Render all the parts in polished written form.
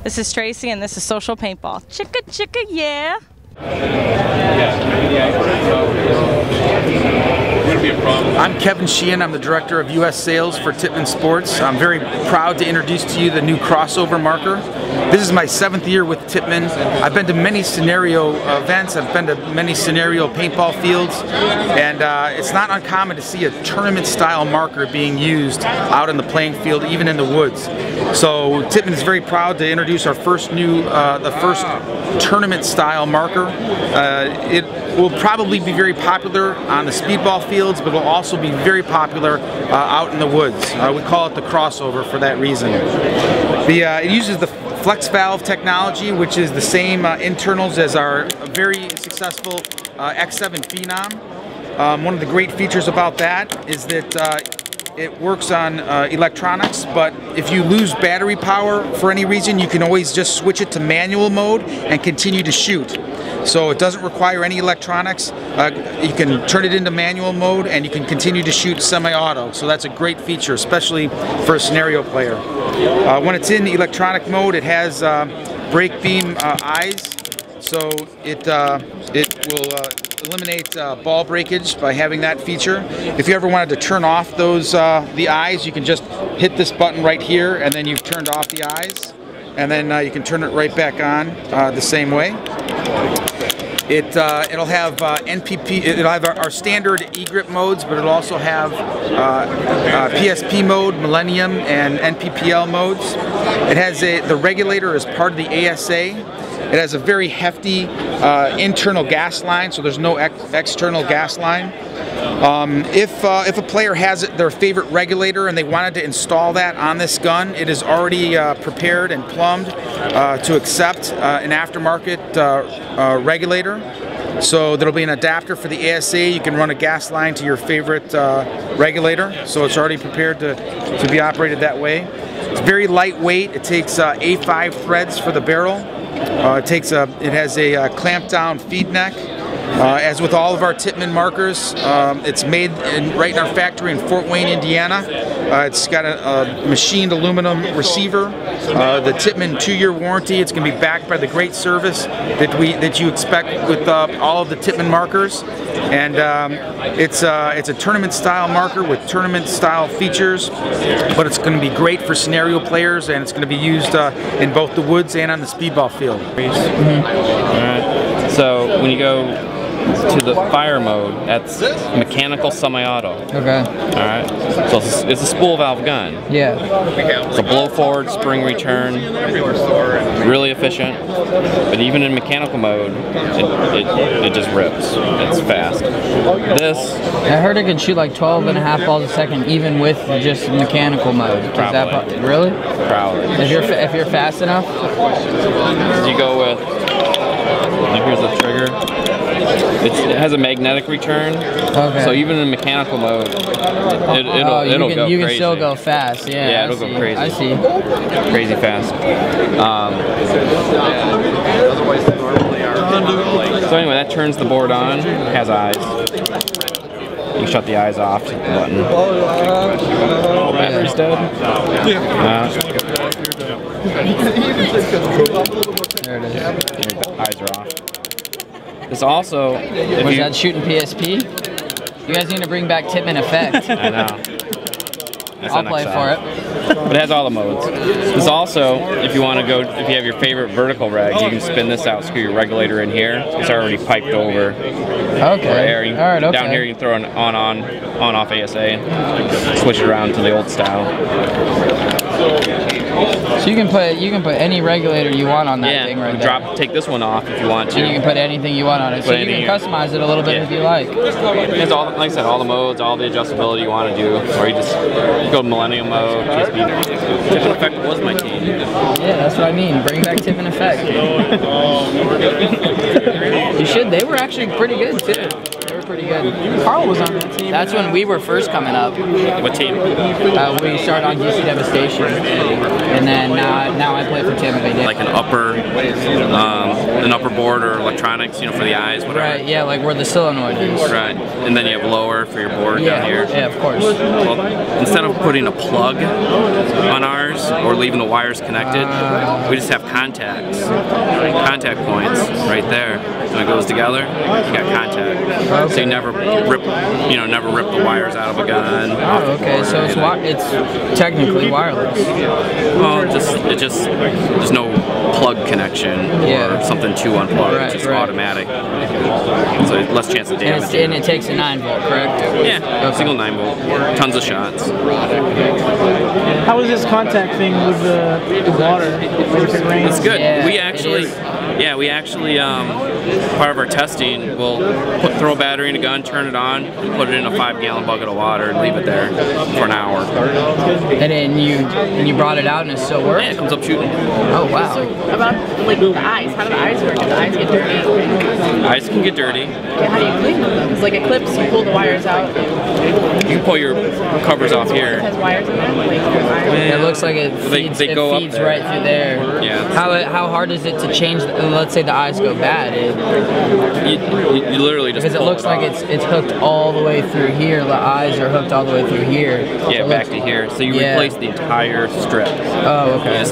This is Tracy and this is Social Paintball. Chicka chicka, yeah. I'm Kevin Sheehan. I'm the Director of U.S. Sales for Tippmann Sports. I'm very proud to introduce to you the new crossover marker. This is my 7th year with Tippmann. I've been to many scenario events. I've been to many scenario paintball fields, and it's not uncommon to see a tournament-style marker being used out in the playing field, even in the woods. So Tippmann is very proud to introduce our first the first tournament-style marker. It will probably be very popular on the speedball fields, but will also be very popular out in the woods. We call it the crossover for that reason. It uses the flex valve technology, which is the same internals as our very successful X7 Phenom. One of the great features about that is that it works on electronics, but if you lose battery power for any reason, you can always just switch it to manual mode and continue to shoot. So it doesn't require any electronics. You can turn it into manual mode and you can continue to shoot semi-auto. So that's a great feature, especially for a scenario player. When it's in electronic mode, it has brake beam eyes, so it will eliminate ball breakage by having that feature. If you ever wanted to turn off those the eyes, you can just hit this button right here, and then you've turned off the eyes, and then you can turn it right back on the same way. It'll have NPP. It'll have our standard E-grip modes, but it'll also have PSP mode, Millennium, and NPPL modes. It has the regulator as part of the ASA. It has a very hefty internal gas line, so there's no external gas line. If a player has their favorite regulator and they wanted to install that on this gun, it is already prepared and plumbed to accept an aftermarket regulator. So there'll be an adapter for the ASA. You can run a gas line to your favorite regulator, so it's already prepared to be operated that way. It's very lightweight. It takes A5 threads for the barrel. It has a clamp down feed neck. As with all of our Tippmann markers, it's made right in our factory in Fort Wayne, Indiana. It's got a machined aluminum receiver. The Tippmann 2-year warranty. It's going to be backed by the great service that you expect with all of the Tippmann markers. And it's a tournament-style marker with tournament-style features, but it's going to be great for scenario players, and it's going to be used in both the woods and on the speedball field. Alright, so when you go to the fire mode, that's mechanical semi-auto. Okay. Alright, so it's a spool valve gun. Yeah. It's a blow forward, spring return, really efficient, but even in mechanical mode, it just rips. It's fast. This, I heard it could shoot like 12.5 balls a second, even with just mechanical mode. Is that really? Probably. If you're fast enough. You go with. Here's the trigger. It has a magnetic return, okay. So even in mechanical mode, it'll go crazy. You can still go fast, yeah. Yeah, it'll go crazy. I see. Crazy fast. So anyway, that turns the board on. Has eyes. You can shut the eyes off. Hit the button. Oh, battery's dead. There it is. Your eyes are off. This also... Was that shooting PSP? You guys need to bring back Tippmann Effect. I know. I'll play for it. But it has all the modes. This also, if you want to go, if you have your favorite vertical reg, you can spin this out, screw your regulator in here. It's already piped over. Okay. All right, okay. Down here you can throw an on-off ASA and switch it around to the old style. So you can put any regulator you want on that thing right there. Take this one off if you want to. And you can put anything you want on it. So you can customize it a little bit if you like. It's all, like I said, all the modes, all the adjustability you want to do. Or you just go to Millennium mode. Tippmann Effect was my team. Yeah, that's what I mean. Bring back Tippmann Effect. You should. They were actually pretty good too. They were pretty good. Carl was on that team. That's when we were first coming up. What team? We started on DC Devastation, and then now I play for Tampa Bay. Like an upper board or electronics, you know, for the eyes, whatever. Right. Yeah, like where the solenoid is. Right. And then you have lower for your board down here. Yeah, of course. Well, instead of putting a plug on ours or leaving the wires connected, we just have contact points right there. When it goes together, you got contact. Okay. So you never rip the wires out of a gun. Oh, okay. So it's technically wireless. Well, there's no plug connection or something to unplug. Right, it's just automatic. So less chance of damage. And it takes a 9-volt, correct? Yeah, single 9-volt. Tons of shots. How is this contact thing with the water? It's good. Yeah, we actually part of our testing, we'll throw a battery in a gun, turn it on, and put it in a 5-gallon bucket of water and leave it there for an hour. And then you brought it out and it still works? Yeah, it comes up shooting. Oh wow. So about like the eyes, how do the eyes work? Do the eyes get dirty? Eyes can get dirty. Yeah, how do you clean them? Because like Eclipse, you pull the wires out. You can pull your covers off here. It has wires in there. Like, it looks like it feeds, they go feeds up right through there. Yeah. How hard is it to change? Let's say the eyes go bad. You literally just because it looks like it's hooked all the way through here. The eyes are hooked all the way through here. Yeah, so back to here. So you replace the entire strip. Oh, okay. It's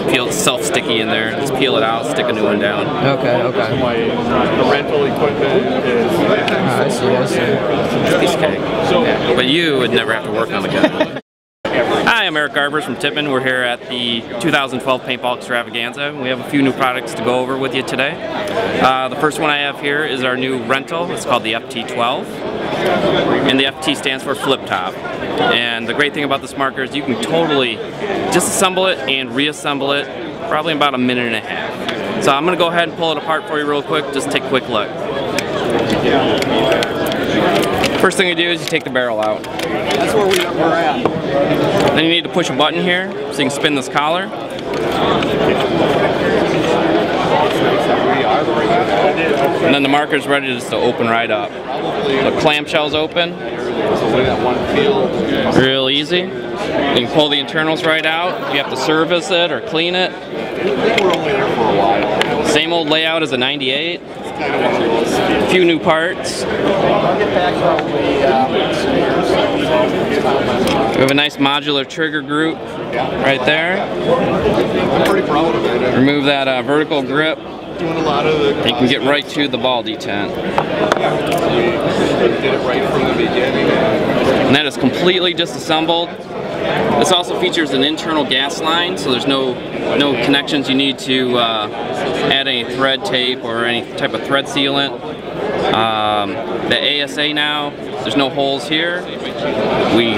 peeled self-sticky in there. Just peel it out, stick a new one down. Okay. The rental equipment is. I see. Piece of cake. But you would never have to work on the gun. Hi, I'm Eric Garbers from Tippmann. We're here at the 2012 Paintball Extravaganza. We have a few new products to go over with you today. The first one I have here is our new rental. It's called the FT-12. And the FT stands for flip top. And the great thing about this marker is you can totally disassemble it and reassemble it probably in about a minute and a half. So I'm going to go ahead and pull it apart for you real quick. Just take a quick look. First thing you do is you take the barrel out. That's where we're at. Then you need to push a button here so you can spin this collar. And then the marker's ready just to open right up. The clamshell's open. Real easy. You can pull the internals right out. If you have to service it or clean it. Same old layout as a 98. A few new parts. We have a nice modular trigger group right there. I'm pretty proud of it. Remove that vertical grip. Doing a lot of the. You can get right to the ball detent. We did it right from the beginning. And that is completely disassembled. This also features an internal gas line, so there's no connections you need to add any thread tape or any type of thread sealant. The ASA now, there's no holes here. We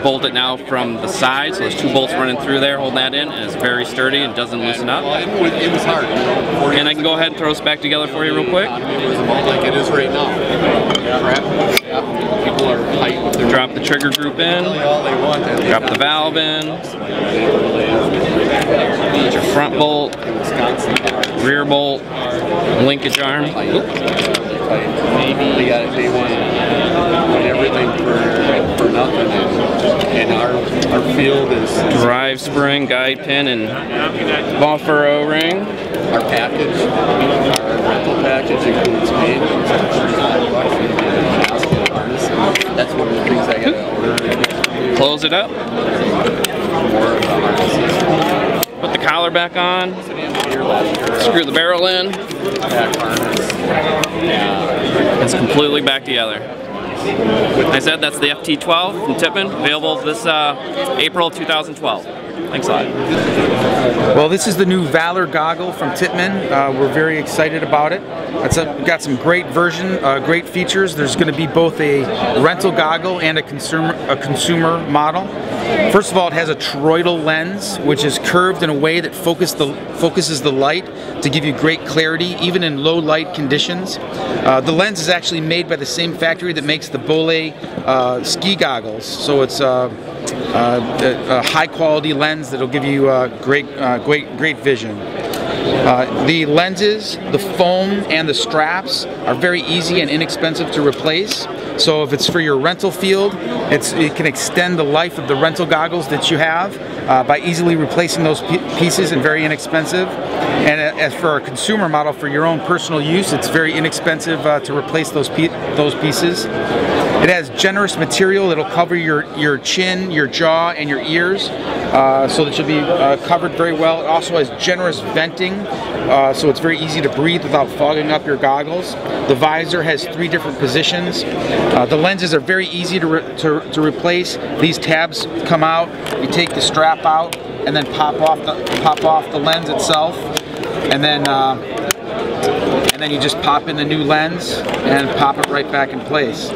bolt it now from the side, so there's 2 bolts running through there holding that in, and it's very sturdy and doesn't loosen up. It was hard. And I can go ahead and throw this back together for you real quick. It was about like it is right now. People are tight with their. Drop the trigger group in. All they want. Drop the valve in. Put your front bolt, rear bolt, linkage arm. Maybe they want everything for nothing, and our field is drive spring, guide pin, and buffer O-ring. Our package, our rental package includes paint. That's one of the things I got to order. Close it up. Put the collar back on. Screw the barrel in. It's completely back together. Like I said, that's the FT-12 from Tippmann, available this April 2012. Thanks a lot. Well, this is the new Valor Goggle from Tippmann. We're very excited about it. We've got some great great features. There's going to be both a rental goggle and a consumer model. First of all, it has a toroidal lens, which is curved in a way that focuses the light to give you great clarity, even in low light conditions. The lens is actually made by the same factory that makes the Bolle ski goggles, so it's a high quality lens that'll give you great vision. The lenses, the foam, and the straps are very easy and inexpensive to replace. So if it's for your rental field, it can extend the life of the rental goggles that you have by easily replacing those pieces and very inexpensive. And as for our consumer model for your own personal use, it's very inexpensive to replace those pieces. It has generous material. It'll cover your chin, your jaw, and your ears, so that you'll be covered very well. It also has generous venting, so it's very easy to breathe without fogging up your goggles. The visor has 3 different positions. The lenses are very easy to replace. These tabs come out. You take the strap out and then pop off the lens itself, and then you just pop in the new lens and pop it right back in place.